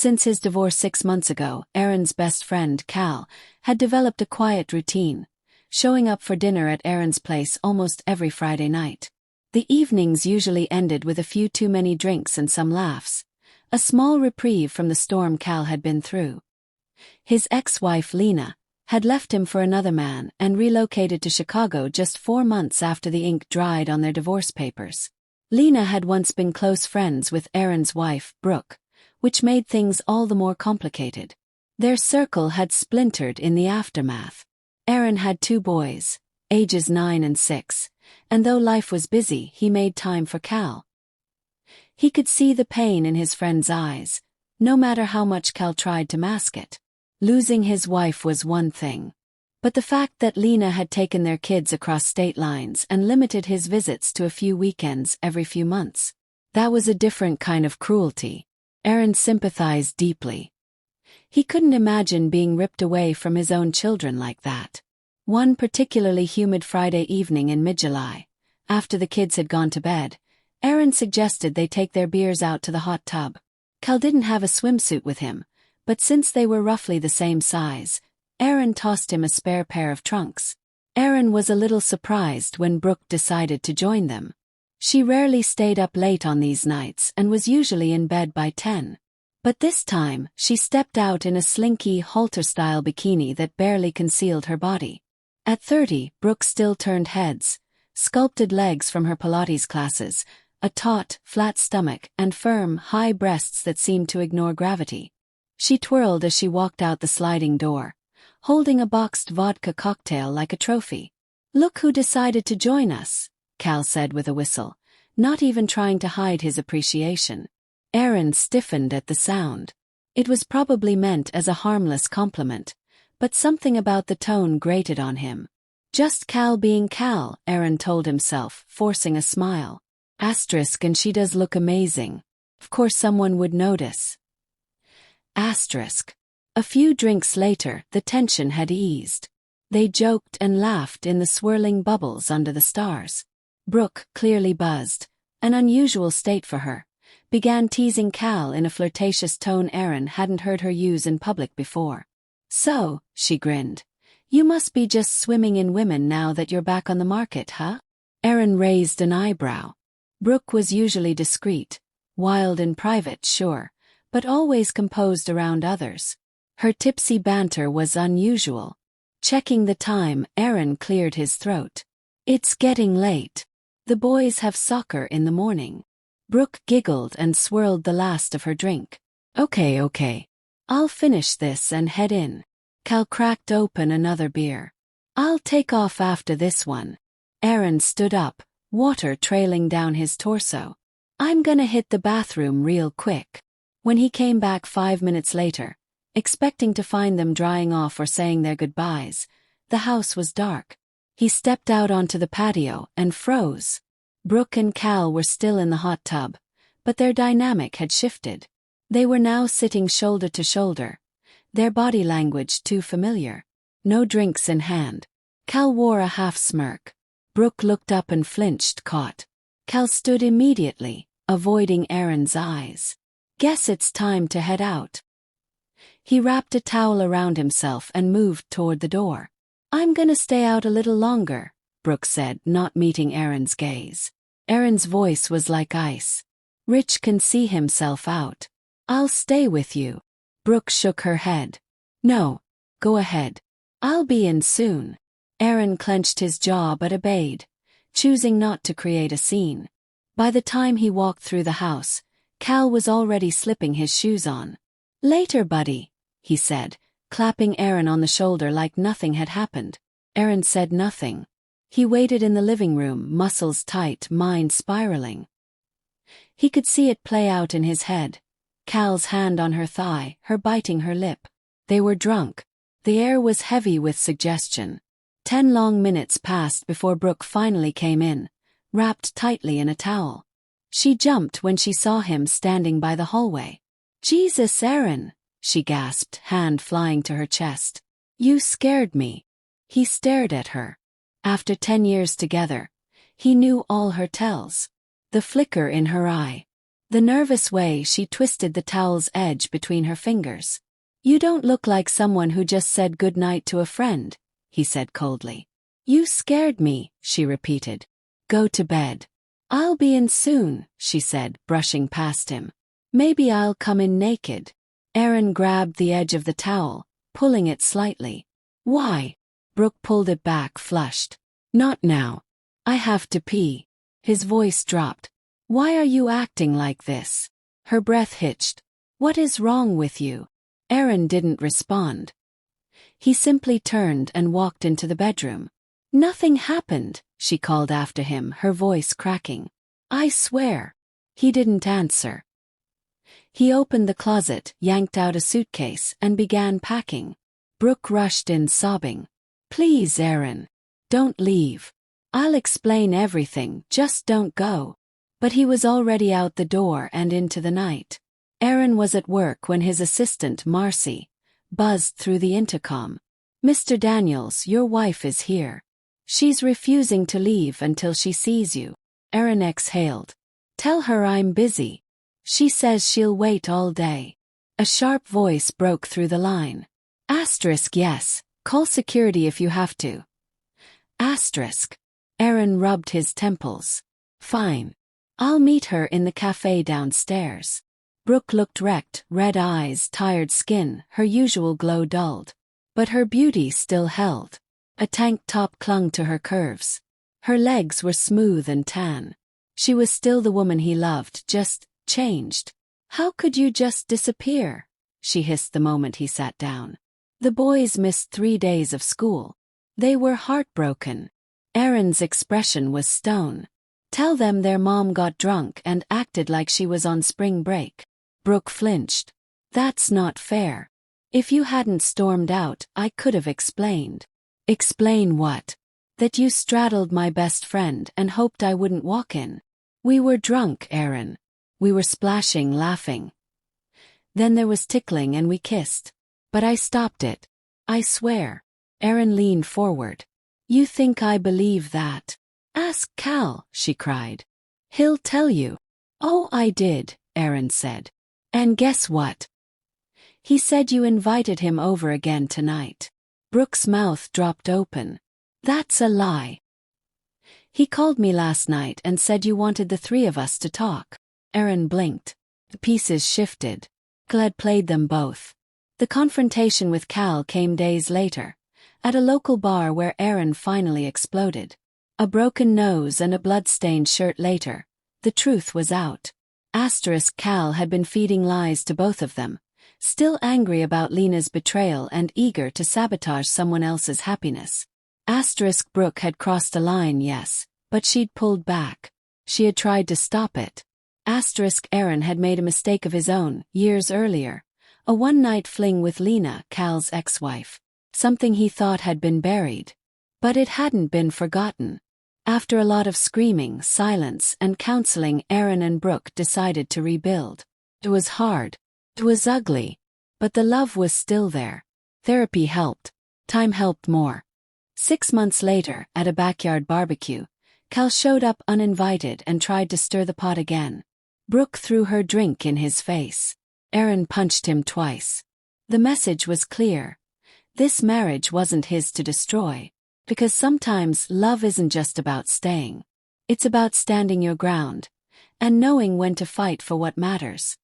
Since his divorce 6 months ago, Aaron's best friend, Cal, had developed a quiet routine, showing up for dinner at Aaron's place almost every Friday night. The evenings usually ended with a few too many drinks and some laughs, a small reprieve from the storm Cal had been through. His ex-wife, Lena, had left him for another man and relocated to Chicago just 4 months after the ink dried on their divorce papers. Lena had once been close friends with Aaron's wife, Brooke, which made things all the more complicated. Their circle had splintered in the aftermath. Aaron had 2 boys, ages 9 and 6, and though life was busy, he made time for Cal. He could see the pain in his friend's eyes, no matter how much Cal tried to mask it. Losing his wife was one thing, but the fact that Lena had taken their kids across state lines and limited his visits to a few weekends every few months, that was a different kind of cruelty. Aaron sympathized deeply. He couldn't imagine being ripped away from his own children like that. One particularly humid Friday evening in mid-July, after the kids had gone to bed, Aaron suggested they take their beers out to the hot tub. Cal didn't have a swimsuit with him, but since they were roughly the same size, Aaron tossed him a spare pair of trunks. Aaron was a little surprised when Brooke decided to join them. She rarely stayed up late on these nights and was usually in bed by 10. But this time, she stepped out in a slinky, halter-style bikini that barely concealed her body. At 30, Brooke still turned heads, sculpted legs from her Pilates classes, a taut, flat stomach, and firm, high breasts that seemed to ignore gravity. She twirled as she walked out the sliding door, holding a boxed vodka cocktail like a trophy. "Look who decided to join us," Cal said with a whistle, not even trying to hide his appreciation. Aaron stiffened at the sound. It was probably meant as a harmless compliment, but something about the tone grated on him. Just Cal being Cal, Aaron told himself, forcing a smile. Asterisk, and she does look amazing. Of course someone would notice. Asterisk. A few drinks later, the tension had eased. They joked and laughed in the swirling bubbles under the stars. Brooke, clearly buzzed, an unusual state for her, began teasing Cal in a flirtatious tone Aaron hadn't heard her use in public before. "So," she grinned, "you must be just swimming in women now that you're back on the market, huh?" Aaron raised an eyebrow. Brooke was usually discreet, wild in private, sure, but always composed around others. Her tipsy banter was unusual. Checking the time, Aaron cleared his throat. "It's getting late. The boys have soccer in the morning." Brooke giggled and swirled the last of her drink. Okay. I'll finish this and head in." Cal cracked open another beer. "I'll take off after this one." Aaron stood up, water trailing down his torso. "I'm gonna hit the bathroom real quick." When he came back 5 minutes later, expecting to find them drying off or saying their goodbyes, the house was dark. He stepped out onto the patio and froze. Brooke and Cal were still in the hot tub, but their dynamic had shifted. They were now sitting shoulder to shoulder, their body language too familiar. No drinks in hand. Cal wore a half smirk. Brooke looked up and flinched, caught. Cal stood immediately, avoiding Aaron's eyes. "Guess it's time to head out." He wrapped a towel around himself and moved toward the door. "I'm gonna stay out a little longer," Brooke said, not meeting Aaron's gaze. Aaron's voice was like ice. "Rich can see himself out. I'll stay with you." Brooke shook her head. "No, go ahead. I'll be in soon." Aaron clenched his jaw but obeyed, choosing not to create a scene. By the time he walked through the house, Cal was already slipping his shoes on. "Later, buddy," he said, clapping Aaron on the shoulder like nothing had happened. Aaron said nothing. He waited in the living room, muscles tight, mind spiraling. He could see it play out in his head. Cal's hand on her thigh, her biting her lip. They were drunk. The air was heavy with suggestion. 10 long minutes passed before Brooke finally came in, wrapped tightly in a towel. She jumped when she saw him standing by the hallway. "Jesus, Aaron," she gasped, hand flying to her chest. "You scared me." He stared at her. After 10 years together, he knew all her tells. The flicker in her eye. The nervous way she twisted the towel's edge between her fingers. "You don't look like someone who just said goodnight to a friend," he said coldly. "You scared me," she repeated. "Go to bed." "I'll be in soon," she said, brushing past him. "Maybe I'll come in naked." Aaron grabbed the edge of the towel, pulling it slightly. "Why?" Brooke pulled it back, flushed. "Not now. I have to pee." His voice dropped. "Why are you acting like this?" Her breath hitched. "What is wrong with you?" Aaron didn't respond. He simply turned and walked into the bedroom. "Nothing happened," she called after him, her voice cracking. "I swear." He didn't answer. He opened the closet, yanked out a suitcase, and began packing. Brooke rushed in, sobbing. "Please, Aaron. Don't leave. I'll explain everything, just don't go." But he was already out the door and into the night. Aaron was at work when his assistant, Marcy, buzzed through the intercom. "Mr. Daniels, your wife is here. She's refusing to leave until she sees you." Aaron exhaled. "Tell her I'm busy. She says she'll wait all day." A sharp voice broke through the line. "Yes, call security if you have to." Aaron rubbed his temples. "Fine. I'll meet her in the cafe downstairs." Brooke looked wrecked, red eyes, tired skin, her usual glow dulled. But her beauty still held. A tank top clung to her curves. Her legs were smooth and tan. She was still the woman he loved, just changed. "How could you just disappear?" she hissed the moment he sat down. "The boys missed 3 days of school. They were heartbroken." Aaron's expression was stone. "Tell them their mom got drunk and acted like she was on spring break." Brooke flinched. "That's not fair. If you hadn't stormed out, I could have explained." "Explain what?" "That you straddled my best friend and hoped I wouldn't walk in." "We were drunk, Aaron. We were splashing, laughing. Then there was tickling and we kissed. But I stopped it. I swear." Aaron leaned forward. "You think I believe that?" "Ask Cal," she cried. "He'll tell you." "Oh, I did," Aaron said. "And guess what? He said you invited him over again tonight." Brooke's mouth dropped open. "That's a lie." "He called me last night and said you wanted the 3 of us to talk." Aaron blinked. The pieces shifted. Cal had played them both. The confrontation with Cal came days later, at a local bar where Aaron finally exploded. A broken nose and a blood-stained shirt later, the truth was out. Cal had been feeding lies to both of them, still angry about Lena's betrayal and eager to sabotage someone else's happiness. Brooke had crossed a line, yes, but she'd pulled back. She had tried to stop it. Aaron had made a mistake of his own, years earlier. A one-night fling with Lena, Cal's ex-wife. Something he thought had been buried. But it hadn't been forgotten. After a lot of screaming, silence, and counseling, Aaron and Brooke decided to rebuild. It was hard. It was ugly. But the love was still there. Therapy helped. Time helped more. 6 months later, at a backyard barbecue, Cal showed up uninvited and tried to stir the pot again. Brooke threw her drink in his face. Aaron punched him twice. The message was clear. This marriage wasn't his to destroy. Because sometimes love isn't just about staying. It's about standing your ground and knowing when to fight for what matters.